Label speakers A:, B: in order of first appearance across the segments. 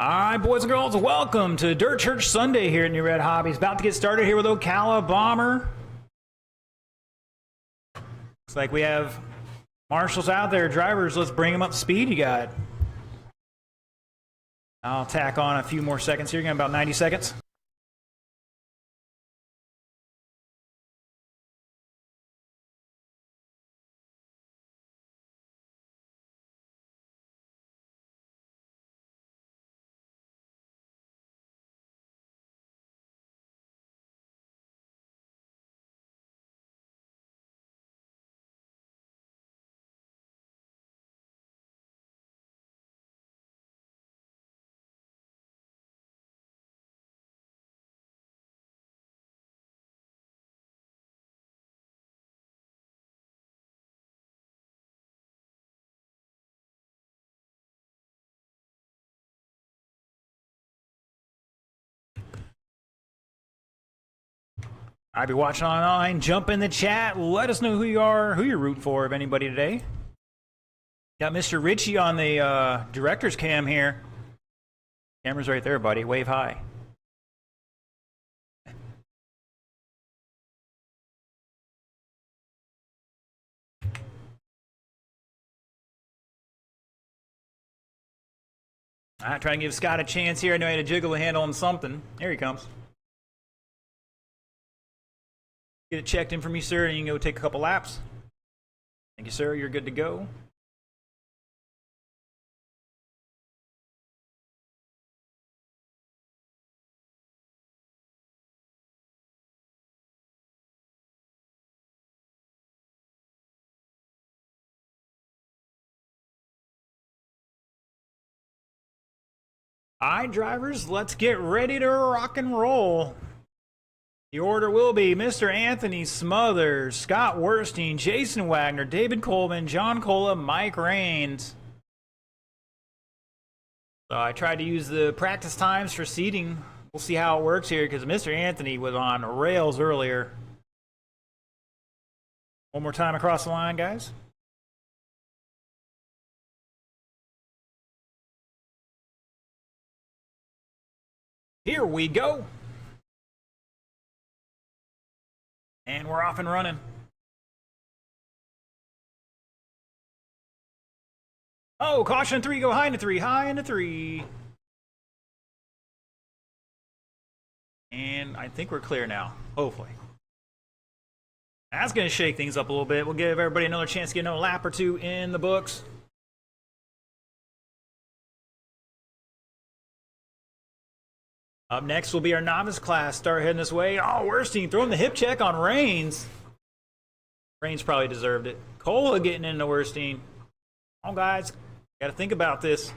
A: Alright, boys and girls, welcome to Dirt Church Sunday here at Newred Hobbies. About to get started here with Ocala Bomber. Looks like we have marshals out there, drivers. Let's bring them up to speed. You got. I'll tack on a few more seconds here, about 90 seconds. I'll be watching online. Jump in the chat. Let us know who you are, who you're rooting for, if anybody today. Got Mr. Richie on the director's cam here. Camera's right there, buddy. Wave high. All right, trying to give Scott a chance here. I know I had to jiggle a handle on something. Here he comes. Get it checked in for me, sir, and you can go take a couple laps. Thank you, sir. You're good to go. All right, drivers, let's get ready to rock and roll. The order will be Mr. Anthony Smothers, Scott Werstein, Jason Wagner, David Coleman, John Cola, Mike Rains. So I tried to use the practice times for seating. We'll see how it works here because Mr. Anthony was on rails earlier. One more time across the line, guys. Here we go. And we're off and running. Oh, caution 3, go high into 3, high into 3. And I think we're clear now, hopefully. That's going to shake things up a little bit. We'll give everybody another chance to get another lap or two in the books. Up next will be our novice class. Start heading this way. Oh, Werstein throwing the hip check on Rains. Rains probably deserved it. Cola getting into Werstein. Oh, guys, got to think about this.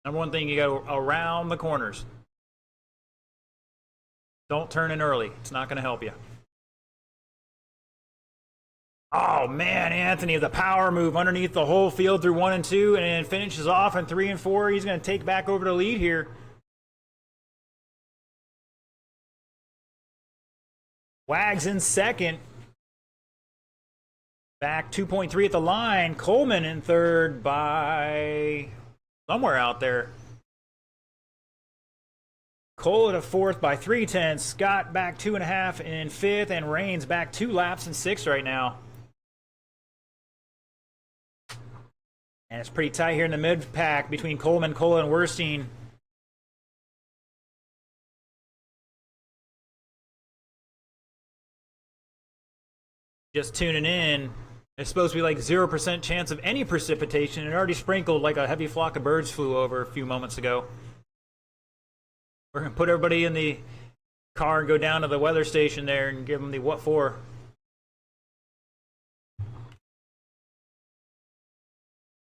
A: Number one thing, you got to around the corners. Don't turn in early. It's not going to help you. Oh man, Anthony, the power move underneath the whole field through 1 and 2, and then finishes off in 3 and 4. He's going to take back over the lead here. Wags in second. Back 2.3 at the line. Coleman in third by somewhere out there. Cole at fourth by 3/10. Scott back 2.5 in fifth, and Rains back 2 laps in sixth right now. And it's pretty tight here in the mid-pack between Coleman, Cola, and Werstein. Just tuning in. It's supposed to be like 0% chance of any precipitation. It already sprinkled like a heavy flock of birds flew over a few moments ago. We're going to put everybody in the car and go down to the weather station there and give them the what for.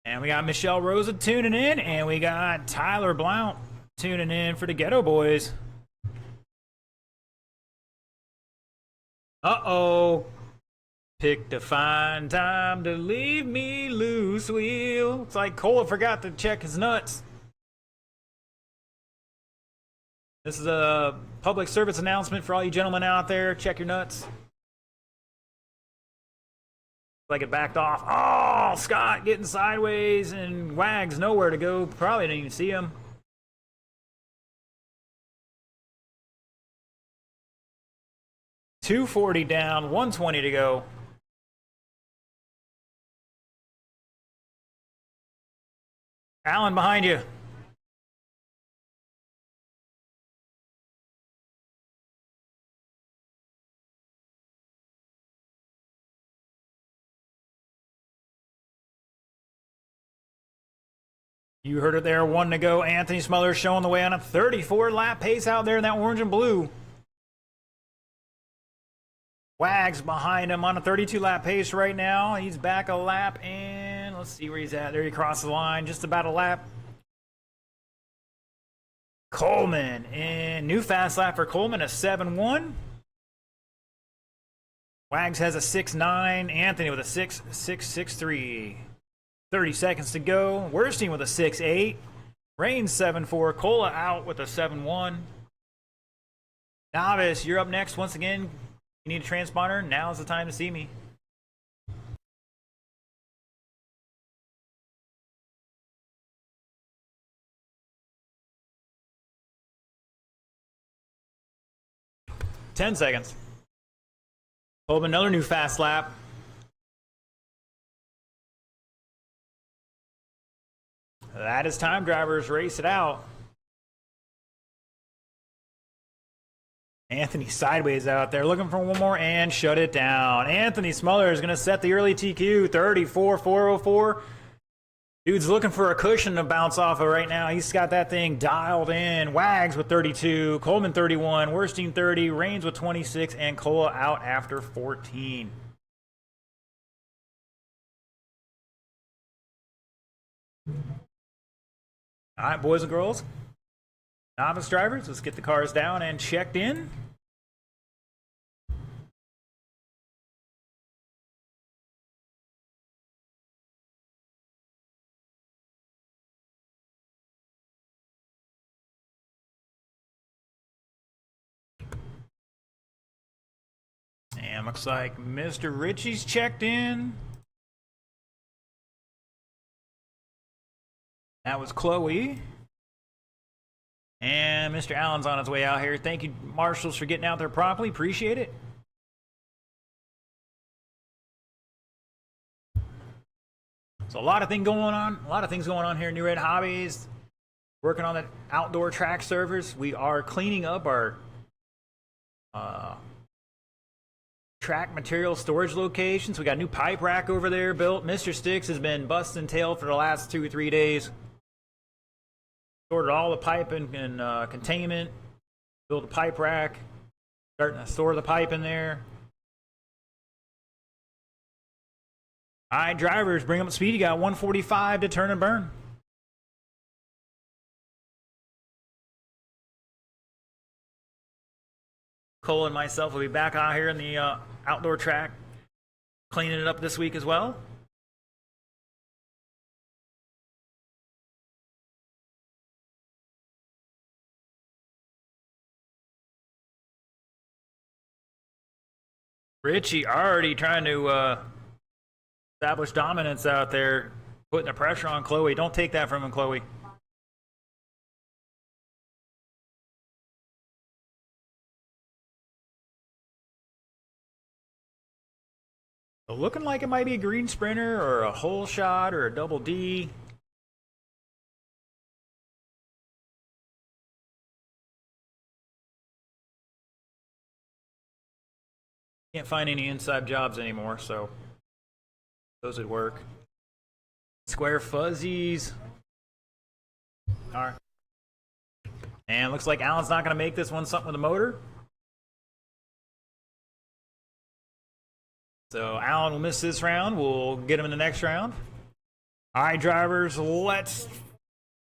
A: And we got Michelle Rosa tuning in, and we got Tyler Blount tuning in for the Ghetto Boys. Uh-oh. Picked a fine time to leave me loose, wheel. It's like Cola forgot to check his nuts. This is a public service announcement for all you gentlemen out there. Check your nuts. Like it backed off. Oh, Scott getting sideways, and Wags nowhere to go. Probably didn't even see him. $240 down, 120 to go. Allen behind you. You heard it there, 1 to go. Anthony Smothers showing the way on a 34-lap pace out there in that orange and blue. Wags behind him on a 32-lap pace right now. He's back a lap, and let's see where he's at. There he crossed the line, just about a lap. Coleman, and new fast lap for Coleman, a 7-1. Wags has a 6-9. Anthony with a 6-6-6-3. 30 seconds to go. Worstein with a 6-8. Rain 7-4. Cola out with a 7-1. Novice, you're up next once again. You need a transponder? Now's the time to see me. Ten seconds. Hope another new fast lap. That is time, drivers. Race it out. Anthony sideways out there looking for one more and shut it down. Anthony Smothers is going to set the early TQ, 34.404. Dude's looking for a cushion to bounce off of right now. He's got that thing dialed in. Wags with 32, Coleman 31, Worstein 30, Rains with 26, and Cola out after 14. All right, boys and girls, novice drivers, let's get the cars down and checked in. And looks like Mr. Ritchie's checked in. That was Chloe. And Mr. Allen's on his way out here. Thank you, marshals, for getting out there promptly. Appreciate it. So a lot of things going on. A lot of things going on here in Newred Hobbies. Working on the outdoor track servers. We are cleaning up our track material storage locations. We got a new pipe rack over there built. Mr. Sticks has been busting tail for the last 2 or 3 days. Ordered all the pipe and containment. Built a pipe rack. Starting to store the pipe in there. All right, drivers, bring up the speed. You got 145 to turn and burn. Cole and myself will be back out here in the outdoor track, cleaning it up this week as well. Richie already trying to establish dominance out there, putting the pressure on Chloe. Don't take that from him, Chloe. Looking like it might be a green sprinter or a hole shot or a double D. Can't find any inside jobs anymore, so those would work. Square fuzzies. All right. And looks like Allen's not going to make this one something with the motor. So Allen will miss this round. We'll get him in the next round. All right, drivers, let's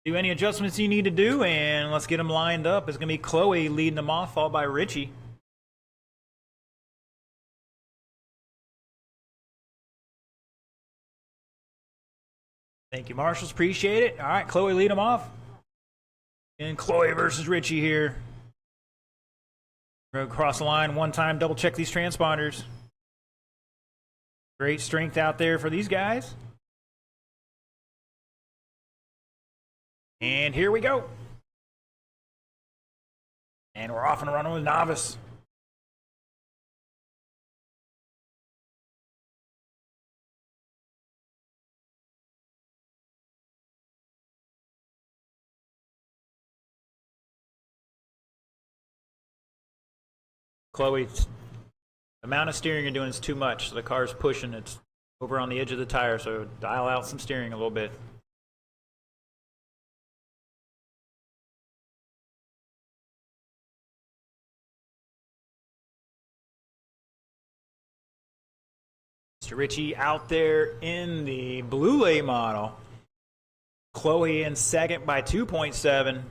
A: do any adjustments you need to do, and let's get them lined up. It's going to be Chloe leading them off, followed by Richie. Thank you, marshals. Appreciate it. All right, Chloe, lead them off. And Chloe versus Richie here. We're going to cross the line one time, double check these transponders. Great strength out there for these guys. And here we go. And we're off and running with Novice. Chloe, the amount of steering you're doing is too much. So the car's pushing. It's over on the edge of the tire, so dial out some steering a little bit. Mr. Ritchie out there in the blue late model. Chloe in second by 2.7.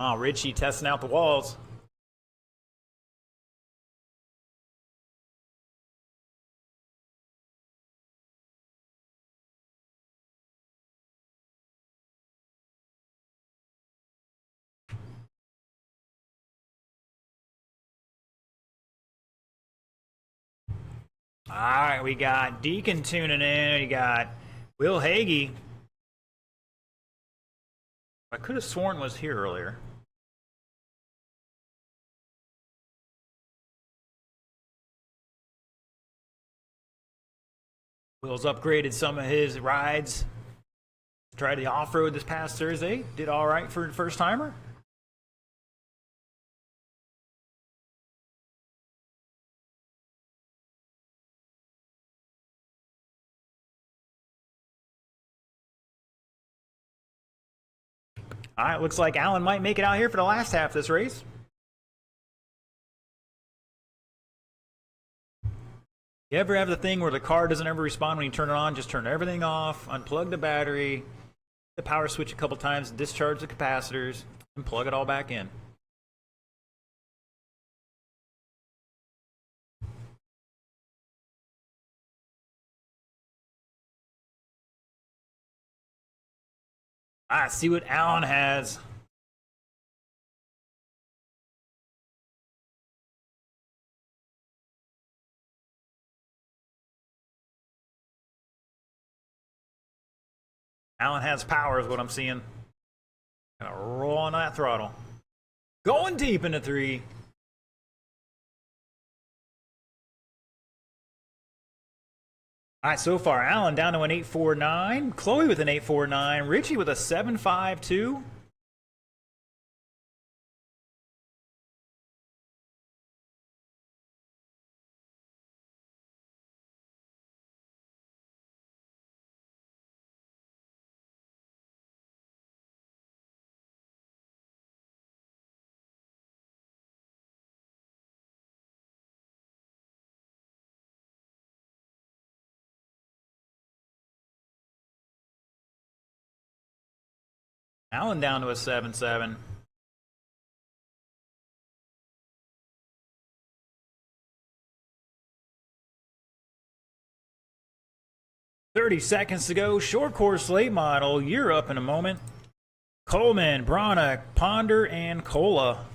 A: Oh, Ritchie testing out the walls. All right, we got Deacon tuning in. We got Will Hagee. I could have sworn was here earlier. Will's upgraded some of his rides. Tried the off-road this past Thursday. Did all right for a first-timer. All right, looks like Alan might make it out here for the last half of this race. You ever have the thing where the car doesn't ever respond when you turn it on? Just turn everything off, unplug the battery, the power switch a couple times, discharge the capacitors, and plug it all back in. All right, see what Alan has. Alan has power is what I'm seeing. Gonna roll on that throttle. Going deep into 3. All right, so far, Alan down to an 8.49. Chloe with an 8.49. Richie with a 7.52. Alan down to a 7.7. $30 to go. Short course late model. You're up in a moment. Coleman, Bronick, Ponder, and Cola.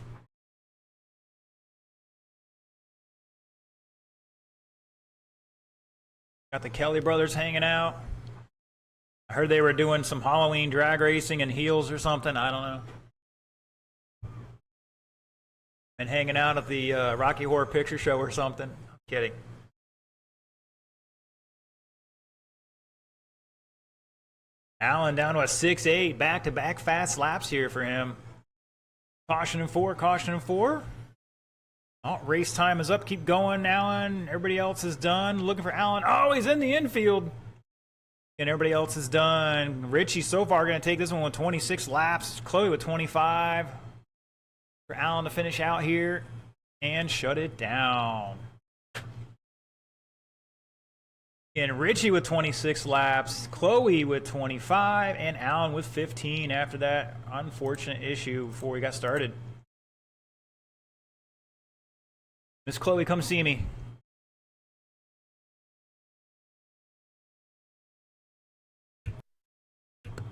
A: Got the Kelly brothers hanging out. I heard they were doing some Halloween drag racing in heels or something. I don't know. And hanging out at the Rocky Horror Picture Show or something. I'm kidding. Allen down to a 6.8. Back-to-back fast laps here for him. Caution in 4, caution in 4. Oh, race time is up. Keep going, Allen. Everybody else is done. Looking for Allen. Oh, he's in the infield. And everybody else is done. Richie so far going to take this one with 26 laps. Chloe with 25. For Allen to finish out here and shut it down. And Richie with 26 laps. Chloe with 25. And Allen with 15 after that unfortunate issue before we got started. Miss Chloe, come see me.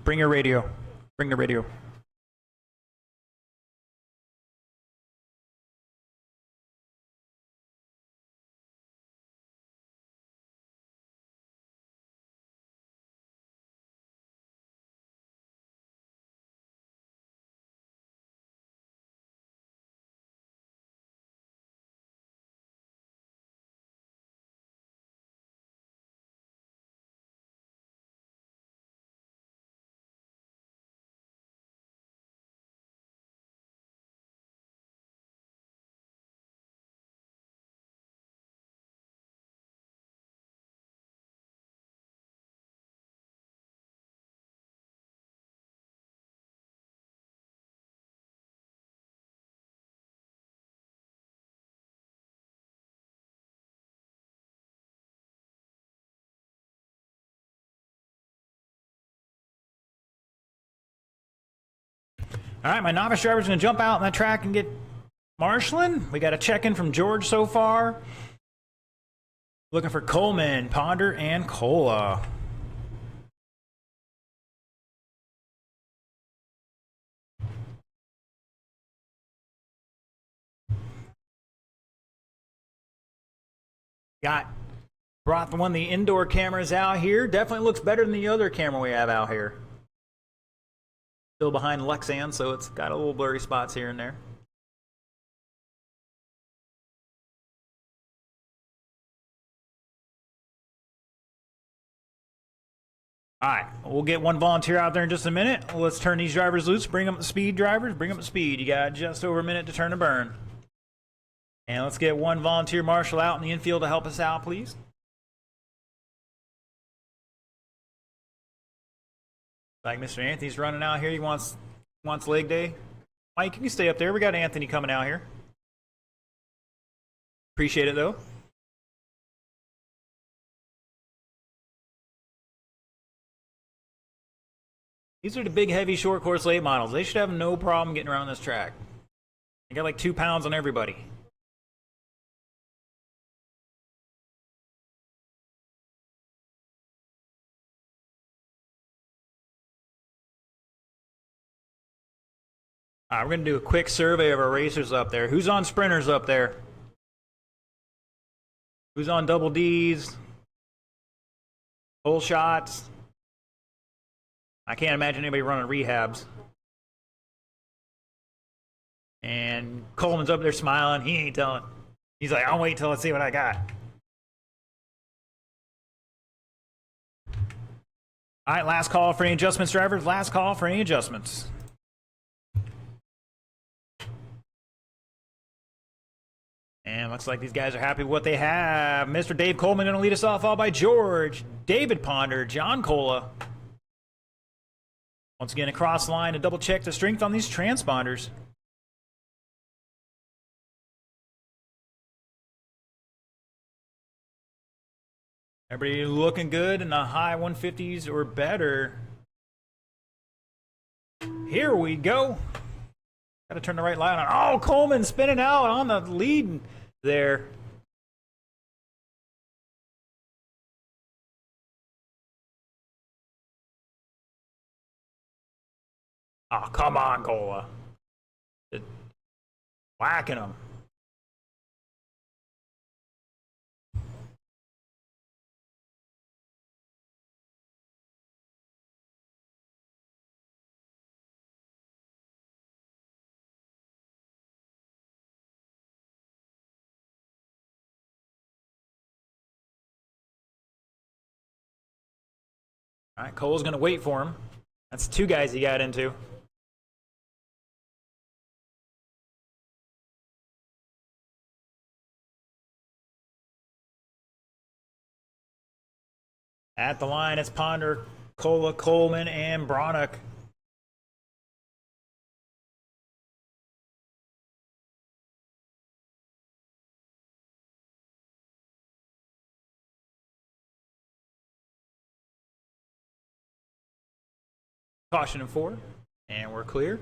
A: Bring your radio. Bring the radio. All right, my novice driver's going to jump out on that track and get marshaling. We got a check-in from George so far. Looking for Coleman, Ponder, and Cola. Brought one of the indoor cameras out here. Definitely looks better than the other camera we have out here. Still behind Lexan, so it's got a little blurry spots here and there. All right, we'll get one volunteer out there in just a minute. Let's turn these drivers loose. Bring up the speed, drivers. Bring up the speed. You got just over a minute to turn and burn. And let's get one volunteer marshal out in the infield to help us out, please. Like Mr. Anthony's running out here. He wants leg day. Mike, you can stay up there. We got Anthony coming out here. Appreciate it, though. These are the big, heavy, short course late models. They should have no problem getting around this track. They got like 2 pounds on everybody. All right, we're going to do a quick survey of our racers up there. Who's on sprinters up there? Who's on double Ds? Full shots? I can't imagine anybody running rehabs. And Coleman's up there smiling. He ain't telling. He's like, I'll wait till I see what I got. All right, last call for any adjustments, drivers. Last call for any adjustments. And looks like these guys are happy with what they have. Mr. Dave Coleman going to lead us off, followed by George, David Ponder, John Cola. Once again, across the line to double check the strength on these transponders. Everybody looking good in the high 150s or better. Here we go. Got to turn the right light on. Oh, Coleman spinning out on the lead there. Oh, come on, Cola. Whacking him. All right, Cole's going to wait for him. That's 2 guys he got into. At the line, it's Ponder, Cola, Coleman, and Bronick. Caution in 4, and we're clear.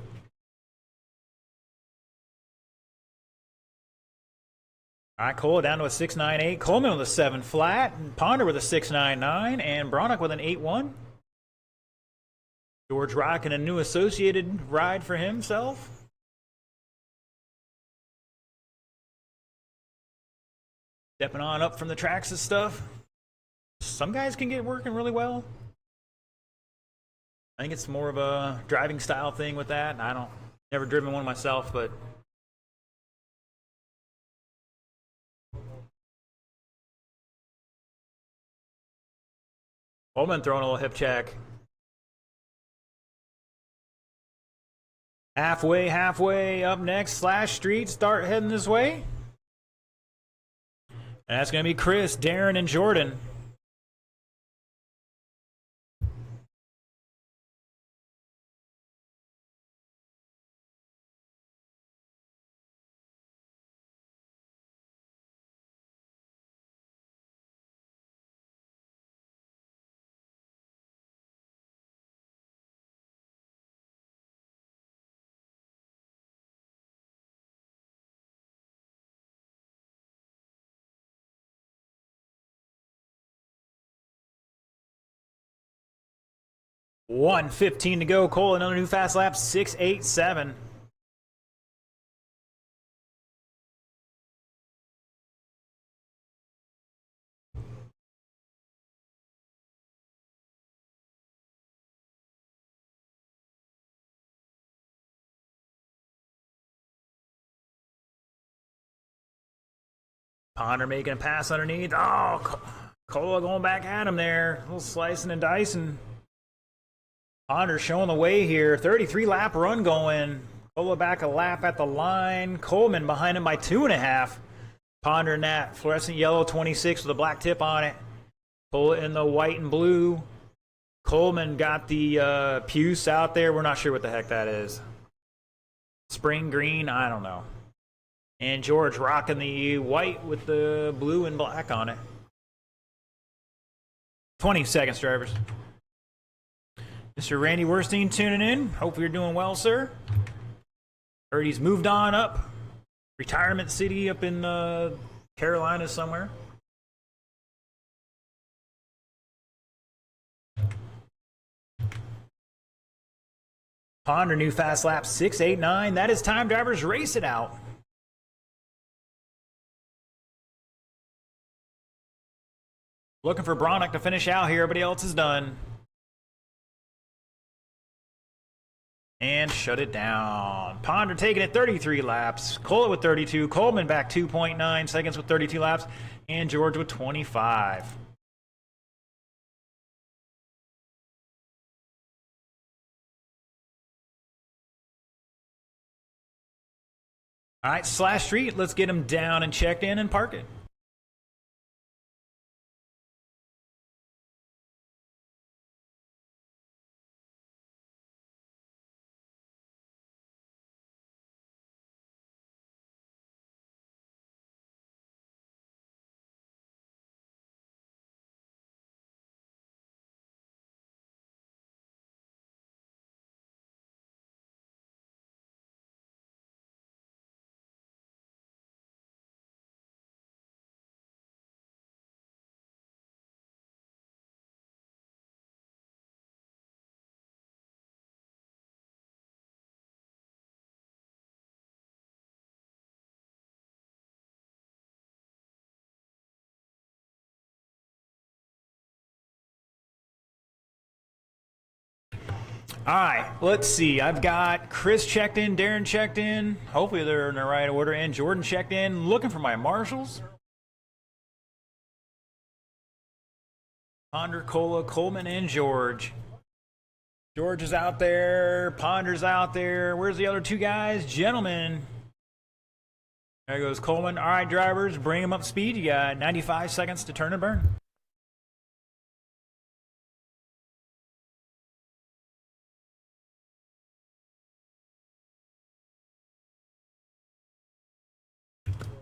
A: All right, Cola down to a 6.98. Coleman with a 7 flat, and Ponder with a 6.99, and Bronick with an 8.1. George rocking a new associated ride for himself. Stepping on up from the tracks and stuff. Some guys can get working really well. I think it's more of a driving style thing with that. Never driven one myself, but Coleman throwing a little hip check. Halfway up next, Slash Street, start heading this way. And that's going to be Chris, Darren, and Jordan. 1:15 to go. Cole, another new fast lap, 6:87. Ponder making a pass underneath. Oh, Cola going back at him there. A little slicing and dicing. Ponder showing the way here. 33 lap run going. Cola back a lap at the line. Coleman behind him by 2.5. Ponder in that fluorescent yellow 26 with a black tip on it. Cola in the white and blue. Coleman got the puce out there. We're not sure what the heck that is. Spring green? I don't know. And George rocking the white with the blue and black on it. 20 seconds, drivers. Mr. Randy Werstein tuning in. Hope you're doing well, sir. Heard he's moved on up. Retirement city up in Carolina somewhere. Ponder new fast lap 6:89. That is time, drivers. Race it out. Looking for Bronick to finish out here. Everybody else is done. And shut it down. Ponder taking it 33 laps. Cola with 32. Coleman back 2.9 seconds with 32 laps. And George with 25. All right, Slash Street. Let's get him down and checked in and park it. All right, let's see. I've got Chris checked in, Darren checked in. Hopefully they're in the right order. And Jordan checked in. Looking for my marshals. Ponder, Cola, Coleman, and George. George is out there. Ponder's out there. Where's the other two guys? Gentlemen. There goes Coleman. All right, drivers, bring them up to speed. You got 95 seconds to turn and burn.